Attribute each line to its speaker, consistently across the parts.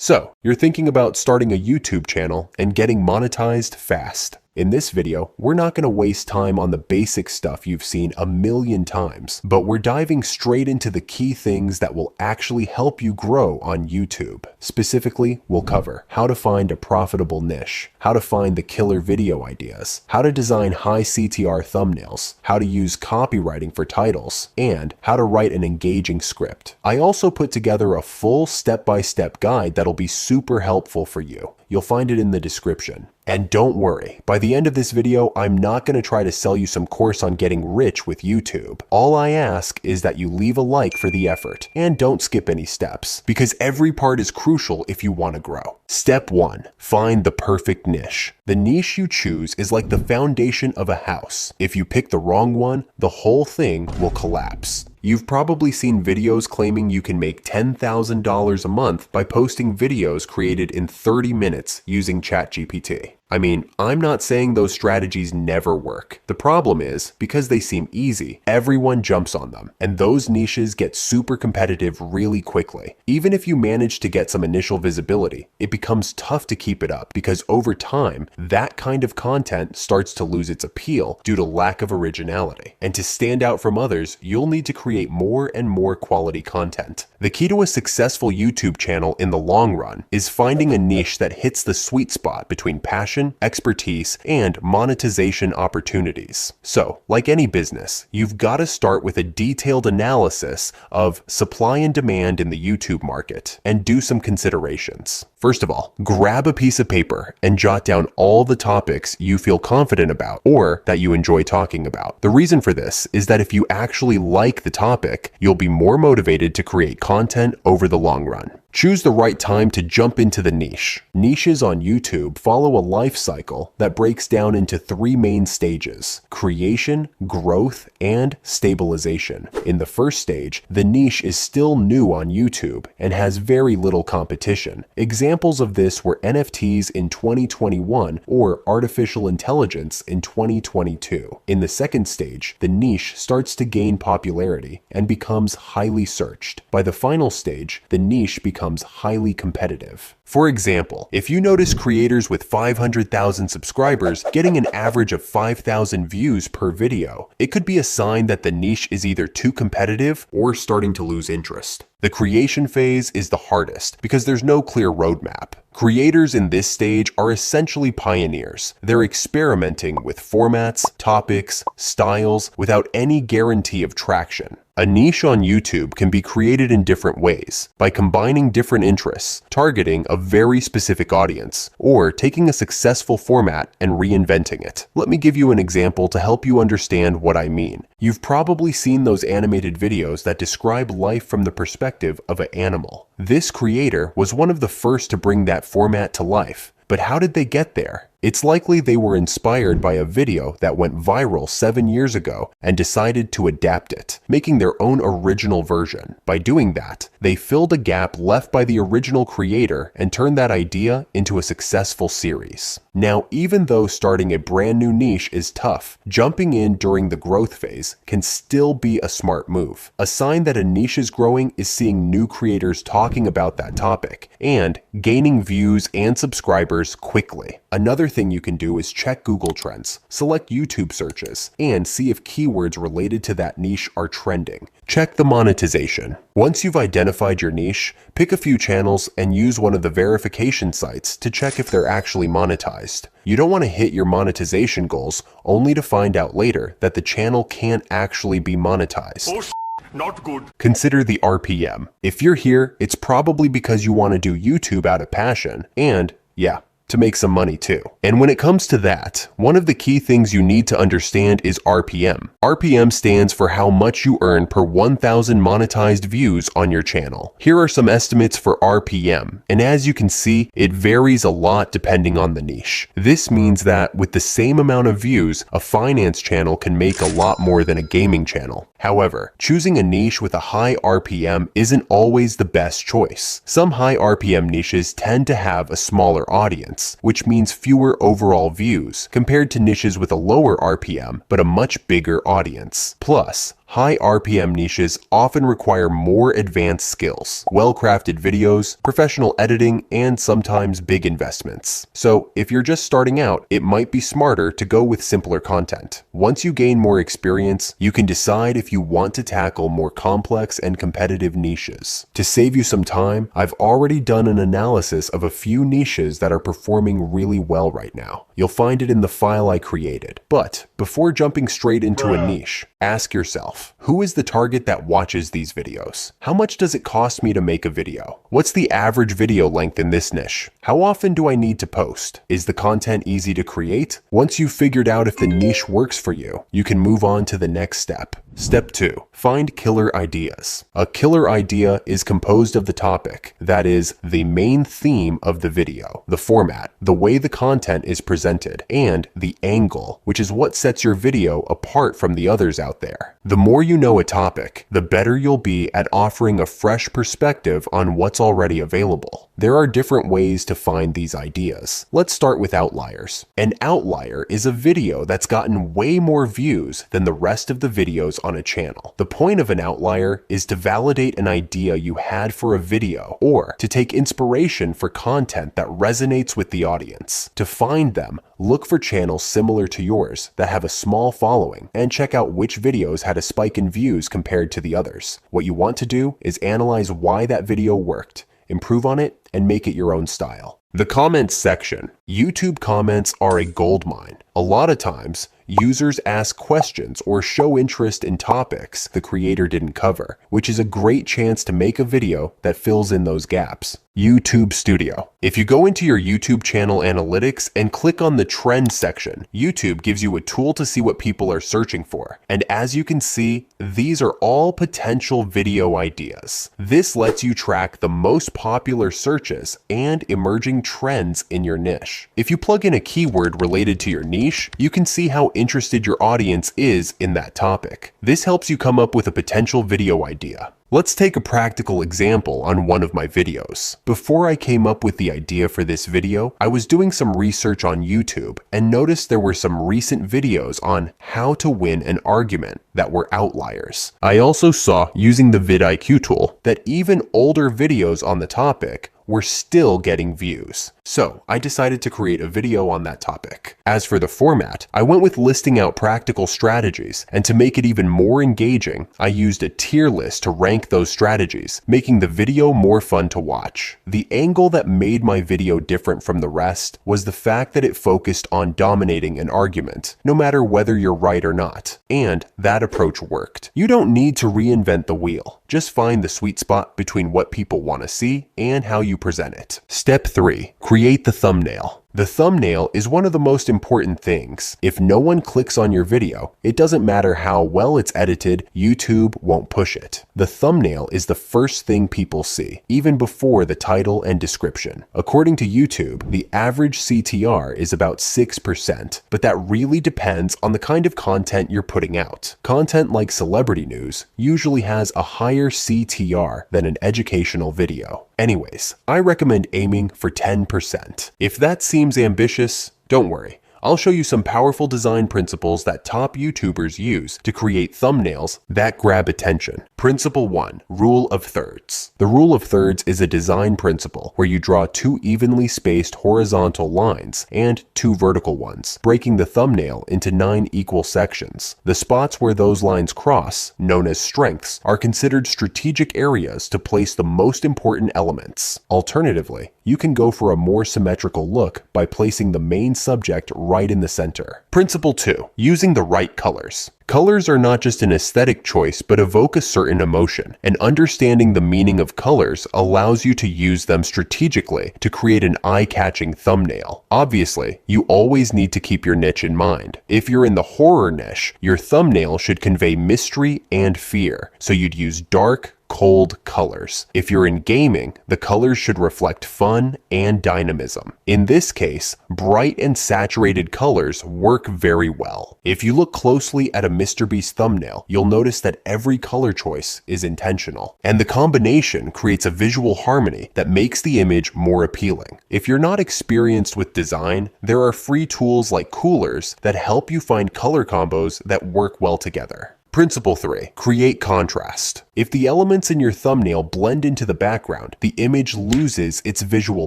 Speaker 1: So, you're thinking about starting a YouTube channel and getting monetized fast. In this video, we're not going to waste time on the basic stuff you've seen a million times, but we're diving straight into the key things that will actually help you grow on YouTube. Specifically, we'll cover how to find a profitable niche, how to find the killer video ideas, how to design high CTR thumbnails, how to use copywriting for titles, and how to write an engaging script. I also put together a full step-by-step guide that'll be super helpful for you. You'll find it in the description. And don't worry, by the end of this video, I'm not going to try to sell you some course on getting rich with YouTube. All I ask is that you leave a like for the effort and don't skip any steps, because every part is crucial if you want to grow. Step 1. Find the perfect niche. The niche you choose is like the foundation of a house. If you pick the wrong one, the whole thing will collapse. You've probably seen videos claiming you can make $10,000 a month by posting videos created in 30 minutes using ChatGPT. I mean, I'm not saying those strategies never work. The problem is, because they seem easy, everyone jumps on them, and those niches get super competitive really quickly. Even if you manage to get some initial visibility, it becomes tough to keep it up because over time, that kind of content starts to lose its appeal due to lack of originality. And to stand out from others, you'll need to create more and more quality content. The key to a successful YouTube channel in the long run is finding a niche that hits the sweet spot between passion, expertise, and monetization opportunities. So, like any business, you've got to start with a detailed analysis of supply and demand in the YouTube market and do some considerations. First of all, grab a piece of paper and jot down all the topics you feel confident about or that you enjoy talking about. The reason for this is that if you actually like the topic, you'll be more motivated to create content over the long run. Choose the right time to jump into the niche. Niches on YouTube follow a life cycle that breaks down into 3 main stages: creation, growth, and stabilization. In the first stage, the niche is still new on YouTube and has very little competition. Examples of this were NFTs in 2021 or artificial intelligence in 2022. In the second stage, the niche starts to gain popularity and becomes highly searched. By the final stage, the niche becomes highly competitive. For example, if you notice creators with 500,000 subscribers getting an average of 5,000 views per video, it could be a sign that the niche is either too competitive or starting to lose interest. The creation phase is the hardest because there's no clear roadmap. Creators in this stage are essentially pioneers. They're experimenting with formats, topics, styles without any guarantee of traction. A niche on YouTube can be created in different ways, by combining different interests, targeting a very specific audience, or taking a successful format and reinventing it. Let me give you an example to help you understand what I mean. You've probably seen those animated videos that describe life from the perspective of an animal. This creator was one of the first to bring that format to life. But how did they get there? It's likely they were inspired by a video that went viral 7 years ago and decided to adapt it, making their own original version. By doing that, they filled a gap left by the original creator and turned that idea into a successful series. Now, even though starting a brand new niche is tough, jumping in during the growth phase can still be a smart move. A sign that a niche is growing is seeing new creators talking about that topic and gaining views and subscribers quickly. Another thing you can do is check Google Trends, select YouTube searches, and see if keywords related to that niche are trending. Check the monetization. Once you've identified your niche, pick a few channels and use one of the verification sites to check if they're actually monetized. You don't want to hit your monetization goals only to find out later that the channel can't actually be monetized.
Speaker 2: Not good.
Speaker 1: Consider the RPM. If you're here, it's probably because you want to do YouTube out of passion and, yeah, to make some money too. And when it comes to that, one of the key things you need to understand is RPM. RPM stands for how much you earn per 1,000 monetized views on your channel. Here are some estimates for RPM, and as you can see, it varies a lot depending on the niche. This means that with the same amount of views, a finance channel can make a lot more than a gaming channel. However, choosing a niche with a high RPM isn't always the best choice. Some high RPM niches tend to have a smaller audience, which means fewer overall views, compared to niches with a lower RPM but a much bigger audience. Plus, High RPM niches often require more advanced skills, well-crafted videos, professional editing, and sometimes big investments. So if you're just starting out, it might be smarter to go with simpler content. Once you gain more experience, you can decide if you want to tackle more complex and competitive niches. To save you some time, I've already done an analysis of a few niches that are performing really well right now. You'll find it in the file I created. But before jumping straight into a niche, ask yourself, who is the target that watches these videos? How much does it cost me to make a video? What's the average video length in this niche? How often do I need to post? Is the content easy to create? Once you've figured out if the niche works for you, you can move on to the next step. Step 2. Find killer ideas. A killer idea is composed of the topic, that is, the main theme of the video, the format, the way the content is presented, and the angle, which is what sets your video apart from the others out there. The more you know a topic, the better you'll be at offering a fresh perspective on what's already available. There are different ways to find these ideas. Let's start with outliers. An outlier is a video that's gotten way more views than the rest of the videos on a channel. The point of an outlier is to validate an idea you had for a video or to take inspiration for content that resonates with the audience. To find them, look for channels similar to yours that have a small following and check out which videos had a spike in views compared to the others. What you want to do is analyze why that video worked, improve on it, and make it your own style. The comments section. YouTube comments are a goldmine. A lot of times, users ask questions or show interest in topics the creator didn't cover, which is a great chance to make a video that fills in those gaps. YouTube Studio. If you go into your YouTube channel analytics and click on the trends section, YouTube gives you a tool to see what people are searching for. And as you can see, these are all potential video ideas. This lets you track the most popular searches and emerging trends in your niche. If you plug in a keyword related to your niche, you can see how interested your audience is in that topic. This helps you come up with a potential video idea. Let's take a practical example on one of my videos. Before I came up with the idea for this video, I was doing some research on YouTube and noticed there were some recent videos on how to win an argument that were outliers. I also saw, using the vidIQ tool, that even older videos on the topic were still getting views. So I decided to create a video on that topic. As for the format, I went with listing out practical strategies, and to make it even more engaging, I used a tier list to rank those strategies, making the video more fun to watch. The angle that made my video different from the rest was the fact that it focused on dominating an argument, no matter whether you're right or not, and that approach worked. You don't need to reinvent the wheel. Just find the sweet spot between what people want to see and how you present it. Step 3. Create the thumbnail. The thumbnail is one of the most important things. If no one clicks on your video, it doesn't matter how well it's edited, YouTube won't push it. The thumbnail is the first thing people see, even before the title and description. According to YouTube, the average CTR is about 6%, but that really depends on the kind of content you're putting out. Content like celebrity news usually has a higher CTR than an educational video. Anyways, I recommend aiming for 10%. If that seems ambitious, don't worry. I'll show you some powerful design principles that top YouTubers use to create thumbnails that grab attention. Principle 1. Rule of thirds. The rule of thirds is a design principle where you draw 2 evenly spaced horizontal lines and 2 vertical ones, breaking the thumbnail into 9 equal sections. The spots where those lines cross, known as strengths, are considered strategic areas to place the most important elements. Alternatively, you can go for a more symmetrical look by placing the main subject right in the center. Principle 2. Using the right colors. Colors are not just an aesthetic choice, but evoke a certain emotion, and understanding the meaning of colors allows you to use them strategically to create an eye-catching thumbnail. Obviously, you always need to keep your niche in mind. If you're in the horror niche, your thumbnail should convey mystery and fear, so you'd use dark, cold colors. If you're in gaming, the colors should reflect fun and dynamism. In this case, bright and saturated colors work very well. If you look closely at a MrBeast thumbnail, you'll notice that every color choice is intentional, and the combination creates a visual harmony that makes the image more appealing. If you're not experienced with design, there are free tools like Coolers that help you find color combos that work well together. Principle 3. Create contrast. If the elements in your thumbnail blend into the background, the image loses its visual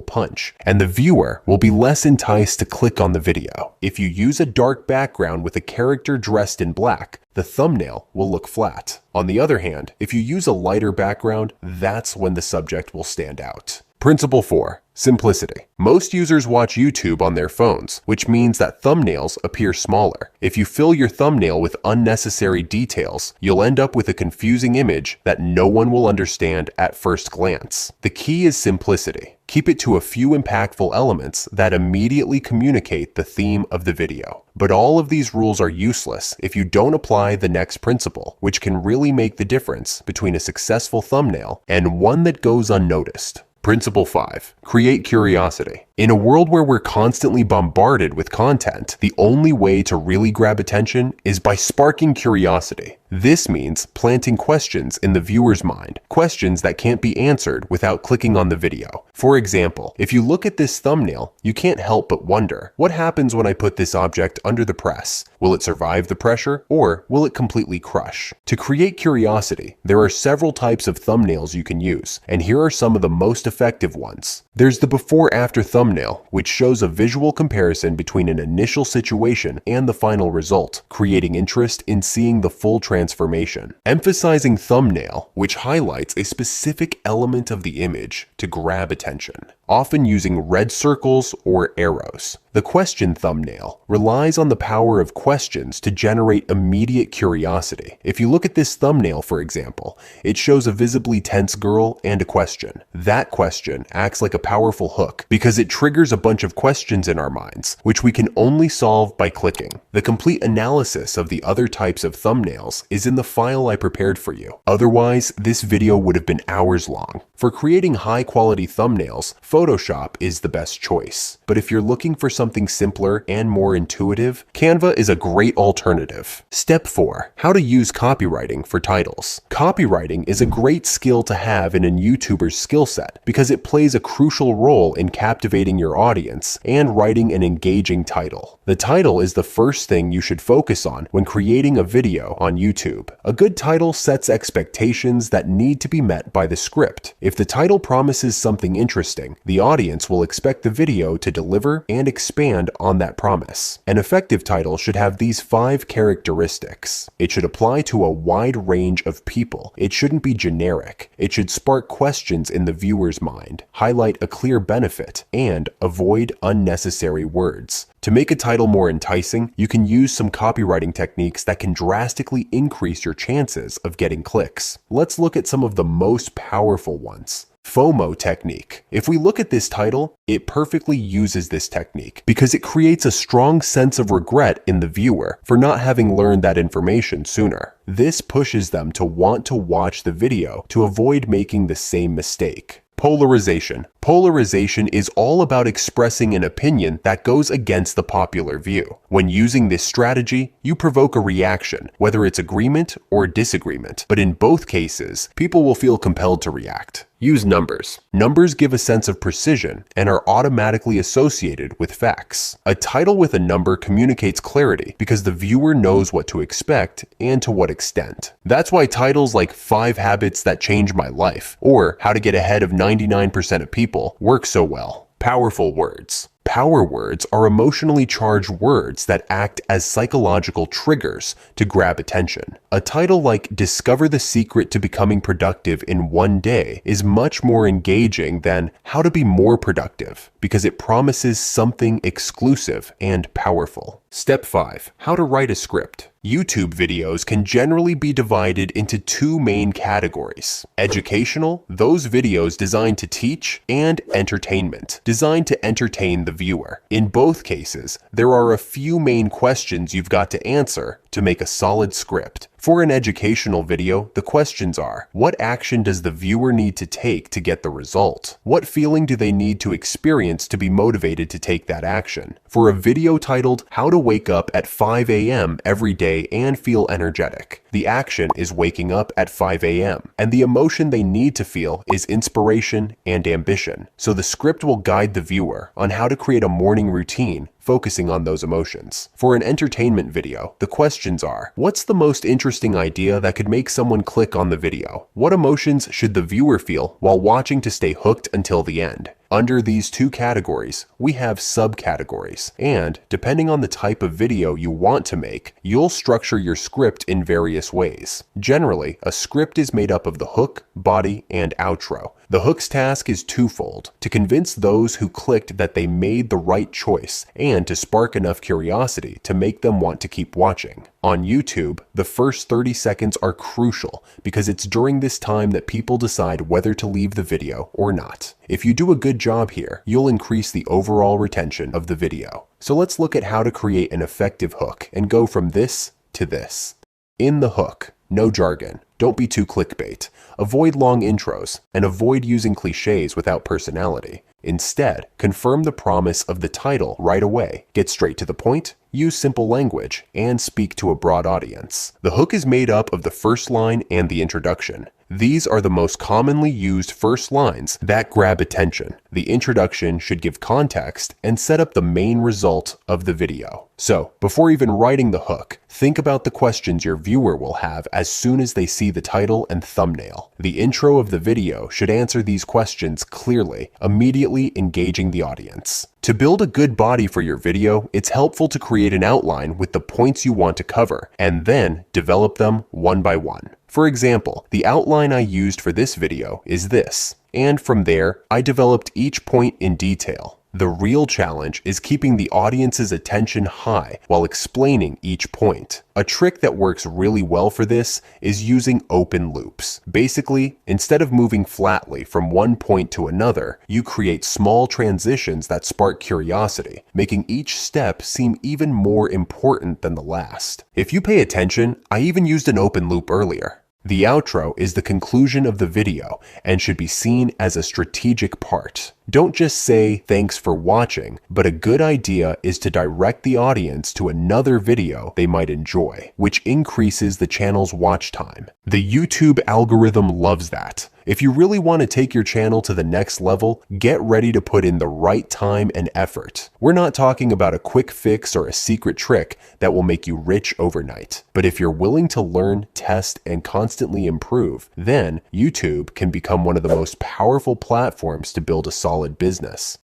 Speaker 1: punch, and the viewer will be less enticed to click on the video. If you use a dark background with a character dressed in black, the thumbnail will look flat. On the other hand, if you use a lighter background, that's when the subject will stand out. Principle 4. Simplicity. Most users watch YouTube on their phones, which means that thumbnails appear smaller. If you fill your thumbnail with unnecessary details, you'll end up with a confusing image that no one will understand at first glance. The key is simplicity. Keep it to a few impactful elements that immediately communicate the theme of the video. But all of these rules are useless if you don't apply the next principle, which can really make the difference between a successful thumbnail and one that goes unnoticed. Principle 5. Create curiosity. In a world where we're constantly bombarded with content, the only way to really grab attention is by sparking curiosity. This means planting questions in the viewer's mind, questions that can't be answered without clicking on the video. For example, if you look at this thumbnail, you can't help but wonder, what happens when I put this object under the press? Will it survive the pressure, or will it completely crush? To create curiosity, there are several types of thumbnails you can use, and here are some of the most effective ones. There's the before-after thumbnail, which shows a visual comparison between an initial situation and the final result, creating interest in seeing the full transformation. Emphasizing thumbnail, which highlights a specific element of the image to grab attention, often using red circles or arrows. The question thumbnail relies on the power of questions to generate immediate curiosity. If you look at this thumbnail, for example, it shows a visibly tense girl and a question. That question acts like a powerful hook because it triggers a bunch of questions in our minds, which we can only solve by clicking. The complete analysis of the other types of thumbnails is in the file I prepared for you. Otherwise, this video would have been hours long. For creating high-quality thumbnails, Photoshop is the best choice. But if you're looking for something simpler and more intuitive, Canva is a great alternative. Step 4. How to use copywriting for titles. Copywriting is a great skill to have in a YouTuber's skill set because it plays a crucial role in captivating your audience and writing an engaging title. The title is the first thing you should focus on when creating a video on YouTube. A good title sets expectations that need to be met by the script. If the title promises something interesting, the audience will expect the video to deliver and expand on that promise. An effective title should have these 5 characteristics. It should apply to a wide range of people. It shouldn't be generic. It should spark questions in the viewer's mind, highlight a clear benefit, and avoid unnecessary words. To make a title more enticing, you can use some copywriting techniques that can drastically increase your chances of getting clicks. Let's look at some of the most powerful ones. FOMO technique. If we look at this title, it perfectly uses this technique because it creates a strong sense of regret in the viewer for not having learned that information sooner. This pushes them to want to watch the video to avoid making the same mistake. Polarization. Polarization is all about expressing an opinion that goes against the popular view. When using this strategy, you provoke a reaction, whether it's agreement or disagreement, but in both cases, people will feel compelled to react. Use numbers. Numbers give a sense of precision and are automatically associated with facts. A title with a number communicates clarity because the viewer knows what to expect and to what extent. That's why titles like 5 Habits That Changed My Life or How to Get Ahead of 99% of People work so well. Powerful words. Power words are emotionally charged words that act as psychological triggers to grab attention. A title like Discover the Secret to Becoming Productive in One Day is much more engaging than How to Be More Productive because it promises something exclusive and powerful. Step 5. How to write a script. YouTube videos can generally be divided into 2 main categories. Educational, those videos designed to teach, and entertainment, designed to entertain the viewer. In both cases, there are a few main questions you've got to answer to make a solid script. For an educational video, the questions are: what action does the viewer need to take to get the result? What feeling do they need to experience to be motivated to take that action? For a video titled How to Wake Up at 5 a.m. every day and feel energetic, the action is waking up at 5 a.m. and the emotion they need to feel is inspiration and ambition. So the script will guide the viewer on how to create a morning routine focusing on those emotions. For an entertainment video, the questions are: what's the most interesting idea that could make someone click on the video? What emotions should the viewer feel while watching to stay hooked until the end? Under these two categories, we have subcategories, and depending on the type of video you want to make, you'll structure your script in various ways. Generally, a script is made up of the hook, body, and outro. The hook's task is twofold: to convince those who clicked that they made the right choice, and to spark enough curiosity to make them want to keep watching. On YouTube, the first 30 seconds are crucial because it's during this time that people decide whether to leave the video or not. If you do a good job here, you'll increase the overall retention of the video. So let's look at how to create an effective hook and go from this to this. In the hook, no jargon. Don't be too clickbait. Avoid long intros and avoid using cliches without personality. Instead, confirm the promise of the title right away. Get straight to the point, use simple language, and speak to a broad audience. The hook is made up of the first line and the introduction. These are the most commonly used first lines that grab attention. The introduction should give context and set up the main result of the video. So, before even writing the hook, think about the questions your viewer will have as soon as they see the title and thumbnail. The intro of the video should answer these questions clearly, immediately engaging the audience. To build a good body for your video, it's helpful to create an outline with the points you want to cover, and then develop them one by one. For example, the outline I used for this video is this, and from there, I developed each point in detail. The real challenge is keeping the audience's attention high while explaining each point. A trick that works really well for this is using open loops. Basically, instead of moving flatly from one point to another, you create small transitions that spark curiosity, making each step seem even more important than the last. If you pay attention, I even used an open loop earlier. The outro is the conclusion of the video and should be seen as a strategic part. Don't just say thanks for watching, but a good idea is to direct the audience to another video they might enjoy, which increases the channel's watch time. The YouTube algorithm loves that. If you really want to take your channel to the next level, get ready to put in the right time and effort. We're not talking about a quick fix or a secret trick that will make you rich overnight. But if you're willing to learn, test, and constantly improve, then YouTube can become one of the most powerful platforms to build a solid business.